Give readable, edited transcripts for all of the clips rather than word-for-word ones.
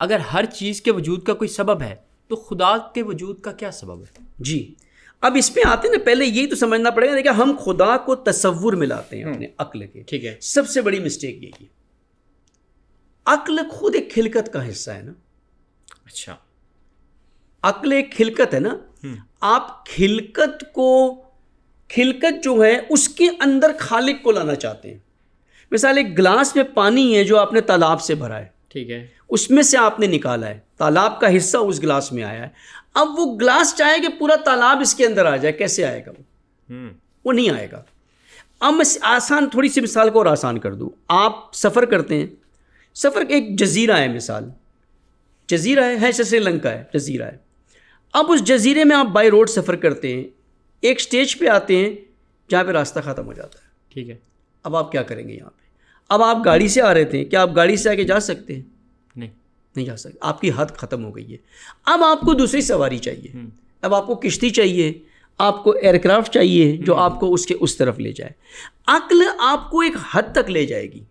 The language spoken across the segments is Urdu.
اگر ہر چیز کے وجود کا کوئی سبب ہے تو خدا کے وجود کا کیا سبب ہے؟ جی اب اس پہ آتے ہیں نا، پہلے یہی تو سمجھنا پڑے گا. دیکھیں ہم خدا کو تصور میں لاتے ہیں اپنے عقل کے. ٹھیک ہے. سب سے بڑی مسٹیک یہی ہے. عقل خود ایک خلقت کا حصہ ہے نا. اچھا، عقل ایک خلقت ہے نا. آپ خلقت جو ہے اس کے اندر خالق کو لانا چاہتے ہیں. مثال ایک گلاس میں پانی ہے جو آپ نے تالاب سے بھرا ہے، ٹھیک ہے، اس میں سے آپ نے نکالا ہے، تالاب کا حصہ اس گلاس میں آیا ہے. اب وہ گلاس چاہے کہ پورا تالاب اس کے اندر آ جائے، کیسے آئے گا؟ وہ نہیں آئے گا. اب میں آسان تھوڑی سی مثال کو اور آسان کر دوں. آپ سفر کرتے ہیں، سفر ایک جزیرہ ہے، مثال جزیرہ ہے سری لنکا ہے، جزیرہ ہے. اب اس جزیرے میں آپ بائی روڈ سفر کرتے ہیں، ایک سٹیج پہ آتے ہیں جہاں پہ راستہ ختم ہو جاتا ہے. ٹھیک ہے. اب آپ کیا کریں گے یہاں پہ؟ اب آپ گاڑی سے آ رہے تھے، کیا آپ گاڑی سے آگے جا سکتے ہیں؟ نہیں جا سکتے. آپ کی حد ختم ہو گئی ہے. اب آپ کو دوسری سواری چاہیے. اب آپ کو کشتی چاہیے، آپ کو ایئر کرافٹ چاہیے جو آپ کو اس طرف لے جائے. عقل آپ کو ایک حد تک لے جائے گی،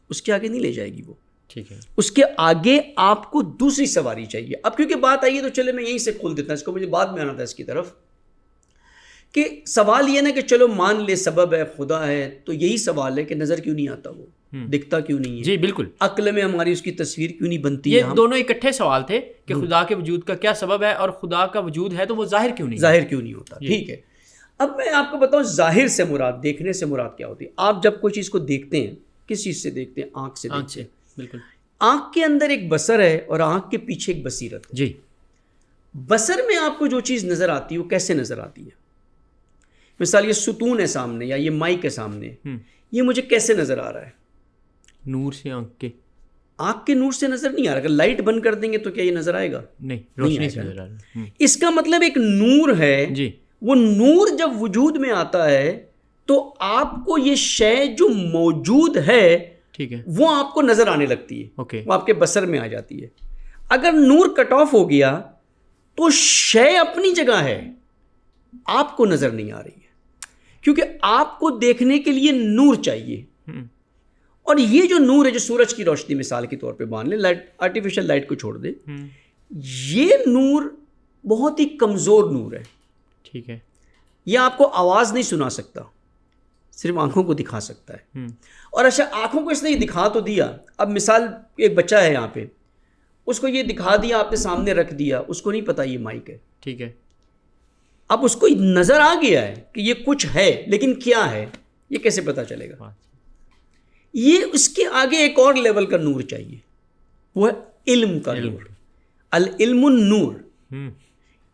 اس کے آگے نہیں لے جائے گی وہ. ٹھیک ہے. اس کے آگے آپ کو دوسری سواری چاہیے. اب کیونکہ بات آئی ہے تو چلے میں یہیں سے کھول دیتا ہوں اس کو، مجھے بعد میں آنا تھا اس کی طرف. کہ سوال یہ نا کہ چلو مان لے سبب ہے، خدا ہے، تو یہی سوال ہے کہ نظر کیوں نہیں آتا، وہ دکھتا کیوں نہیں ہے؟ جی بالکل. عقل میں ہماری اس کی تصویر کیوں نہیں بنتی؟ یہ دونوں اکٹھے سوال تھے کہ خدا کے وجود کا کیا سبب ہے، اور خدا کا وجود ہے تو وہ ظاہر کیوں نہیں ہوتا. ٹھیک ہے. اب میں آپ کو بتاؤں ظاہر سے مراد، دیکھنے سے مراد کیا ہوتی ہے. آپ جب کوئی چیز کو دیکھتے ہیں، کس چیز سے دیکھتے ہیں؟ آنکھ سے دیکھتے ہیں. بالکل. آنکھ کے اندر ایک بصر ہے اور آنکھ کے پیچھے ایک بصیرت ہے. جی. بصر میں آپ کو جو چیز نظر آتی ہے وہ کیسے نظر آتی ہے؟ مثال یہ ستون ہے سامنے، یا یہ مائک ہے سامنے، یہ مجھے کیسے نظر آ رہا ہے؟ نور سے. آنکھ کے نور سے نظر نہیں آ رہا. اگر لائٹ بند کر دیں گے تو کیا یہ نظر آئے گا؟ نہیں، روشنی سے نظر آ رہا ہے. اس کا مطلب ایک نور ہے. جی. وہ نور جب وجود میں آتا ہے تو آپ کو یہ شے جو موجود ہے، ٹھیک ہے، وہ آپ کو نظر آنے لگتی ہے. اوکے. وہ آپ کے بصر میں آ جاتی ہے. اگر نور کٹ آف ہو گیا تو شے اپنی جگہ ہے، آپ کو نظر نہیں آ رہی ہے، کیونکہ آپ کو دیکھنے کے لیے نور چاہیے. اور یہ جو نور ہے، جو سورج کی روشنی مثال کے طور پہ مان لیں، لائٹ آرٹیفیشل لائٹ کو چھوڑ دیں، یہ نور بہت ہی کمزور نور ہے. ٹھیک ہے. یہ آپ کو آواز نہیں سنا سکتا، صرف آنکھوں کو دکھا سکتا ہے. اور اچھا آنکھوں کو اس نے یہ دکھا تو دیا. اب مثال ایک بچہ ہے یہاں پہ، اس کو یہ دکھا دیا، آپ نے سامنے رکھ دیا، اس کو نہیں پتا یہ مائک ہے. ٹھیک ہے. اب اس کو نظر آ گیا ہے کہ یہ کچھ ہے، لیکن کیا ہے یہ کیسے پتا چلے گا؟ یہ اس کے آگے ایک اور لیول کا نور چاہیے، وہ ہے علم کا نور. العلم النور.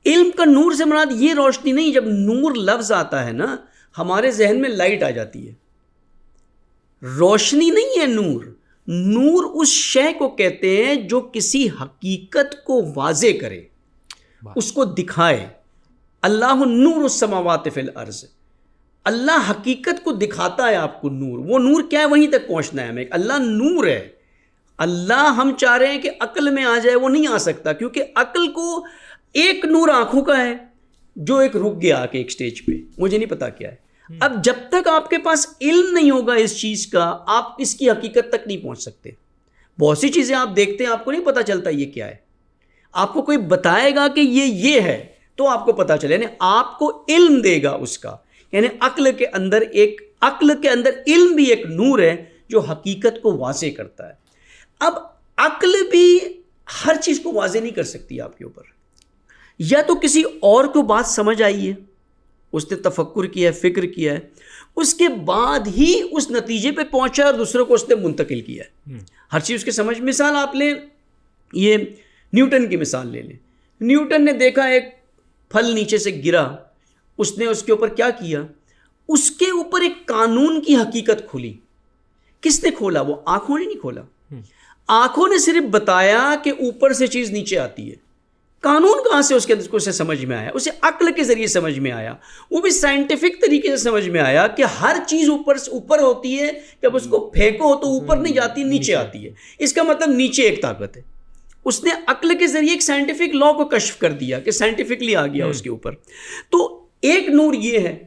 علم کا نور سے مراد یہ روشنی نہیں. جب نور لفظ آتا ہے نا، ہمارے ذہن میں لائٹ آ جاتی ہے. روشنی نہیں ہے نور. نور اس شے کو کہتے ہیں جو کسی حقیقت کو واضح کرے، اس کو دکھائے. اللہ نور السماوات فی الارض. اللہ حقیقت کو دکھاتا ہے آپ کو نور. وہ نور کیا ہے؟ وہیں تک پہنچنا ہے ہمیں. اللہ نور ہے. اللہ ہم چاہ رہے ہیں کہ عقل میں آ جائے، وہ نہیں آ سکتا، کیونکہ عقل کو ایک نور آنکھوں کا ہے جو ایک رک گیا آ کے ایک سٹیج پہ، مجھے نہیں پتا کیا ہے. اب جب تک آپ کے پاس علم نہیں ہوگا اس چیز کا، آپ اس کی حقیقت تک نہیں پہنچ سکتے. بہت سی چیزیں آپ دیکھتے ہیں، آپ کو نہیں پتا چلتا یہ کیا ہے. آپ کو کوئی بتائے گا کہ یہ ہے تو آپ کو پتا چلے، یعنی آپ کو علم دے گا اس کا. یعنی عقل کے اندر علم بھی ایک نور ہے جو حقیقت کو واضح کرتا ہے. اب عقل بھی ہر چیز کو واضح نہیں کر سکتی آپ کے اوپر. یا تو کسی اور کو بات سمجھ آئی ہے، اس نے تفکر کیا ہے، فکر کیا ہے، اس کے بعد ہی اس نتیجے پہ پہنچا اور دوسروں کو اس نے منتقل کیا ہے. ہر چیز اس کے سمجھ. مثال آپ لیں، یہ نیوٹن کی مثال لے لیں. نیوٹن نے دیکھا ایک پھل نیچے سے گرا، اس نے اس کے اوپر کیا کیا؟ اس کے اوپر ایک قانون کی حقیقت کھلی. کس نے کھولا؟ وہ آنکھوں نے نہیں کھولا. آنکھوں نے صرف بتایا کہ اوپر سے چیز نیچے آتی ہے. قانون کہاں سے اس کے اندر کو سمجھ میں آیا؟ اسے عقل کے ذریعے سمجھ میں آیا. وہ بھی سائنٹیفک طریقے سے سمجھ میں آیا کہ ہر چیز اوپر ہوتی ہے، جب اس کو پھینکو تو اوپر نہیں جاتی، نیچے آتی ہے. اس کا مطلب نیچے ایک طاقت ہے. اس نے عقل کے ذریعے ایک سائنٹیفک لا کو کشف کر دیا کہ سائنٹیفکلی آ گیا اس کے اوپر. تو ایک نور یہ ہے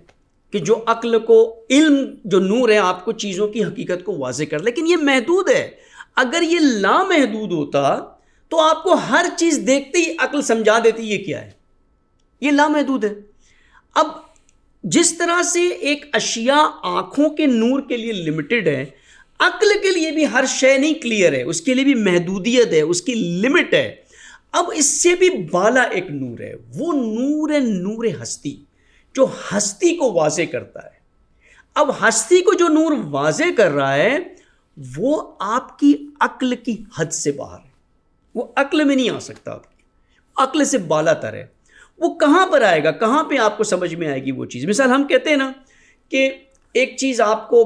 کہ جو عقل کو، علم جو نور ہے آپ کو چیزوں کی حقیقت کو واضح کر، لیکن یہ محدود ہے. اگر یہ لامحدود ہوتا تو آپ کو ہر چیز دیکھتے ہی عقل سمجھا دیتی یہ کیا ہے، یہ لامحدود ہے۔ اب جس طرح سے ایک اشیاء آنکھوں کے نور کے لیے لمیٹڈ ہے، عقل کے لیے بھی ہر شے نہیں کلیئر ہے، اس کے لیے بھی محدودیت ہے، اس کی لمٹ ہے۔ اب اس سے بھی بالا ایک نور ہے، وہ نور ہے نور ہستی، جو ہستی کو واضح کرتا ہے۔ اب ہستی کو جو نور واضح کر رہا ہے وہ آپ کی عقل کی حد سے باہر ہے، وہ عقل میں نہیں آ سکتا، آپ کی عقل سے بالا تر ہے۔ وہ کہاں پر آئے گا، کہاں پہ آپ کو سمجھ میں آئے گی وہ چیز؟ مثال ہم کہتے ہیں نا کہ ایک چیز آپ کو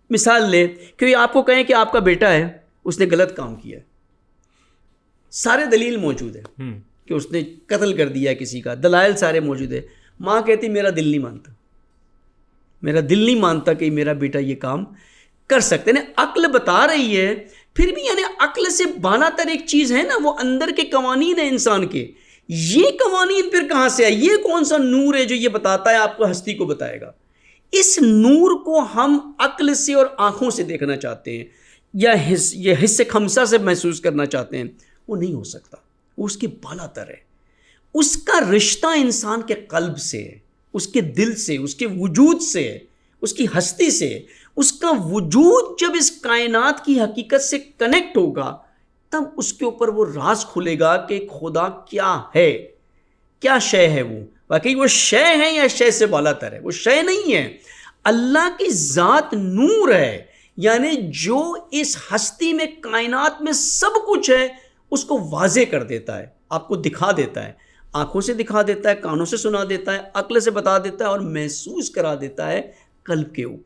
مثال لے کہ آپ کو کہیں کہ آپ کا بیٹا ہے، اس نے غلط کام کیا ہے، سارے دلیل موجود ہے کہ اس نے قتل کر دیا کسی کا، دلائل سارے موجود ہے، ماں کہتی میرا دل نہیں مانتا کہ میرا بیٹا یہ کام کر سکتے ہیں۔ عقل بتا رہی ہے، پھر بھی یعنی عقل سے بالا تر ایک چیز ہے نا، وہ اندر کے قوانین ہیں انسان کے، یہ قوانین پھر کہاں سے آئے؟ یہ کون سا نور ہے جو یہ بتاتا ہے آپ کو ہستی کو بتائے گا؟ اس نور کو ہم عقل سے اور آنکھوں سے دیکھنا چاہتے ہیں یا یہ حس خمسہ سے محسوس کرنا چاہتے ہیں، وہ نہیں ہو سکتا، وہ اس کے بالا تر ہے۔ اس کا رشتہ انسان کے قلب سے ہے، اس کے دل سے، اس کے وجود سے، اس کی ہستی سے۔ اس کا وجود جب اس کائنات کی حقیقت سے کنیکٹ ہوگا تب اس کے اوپر وہ راز کھلے گا کہ خدا کیا ہے، کیا شے ہے، وہ واقعی وہ شے ہے یا شے سے بالا تر ہے؟ وہ شے نہیں ہے، اللہ کی ذات نور ہے، یعنی جو اس ہستی میں کائنات میں سب کچھ ہے اس کو واضح کر دیتا ہے، آپ کو دکھا دیتا ہے، آنکھوں سے دکھا دیتا ہے، کانوں سے سنا دیتا ہے، عقل سے بتا دیتا ہے اور محسوس کرا دیتا ہے قلب کے اوپر۔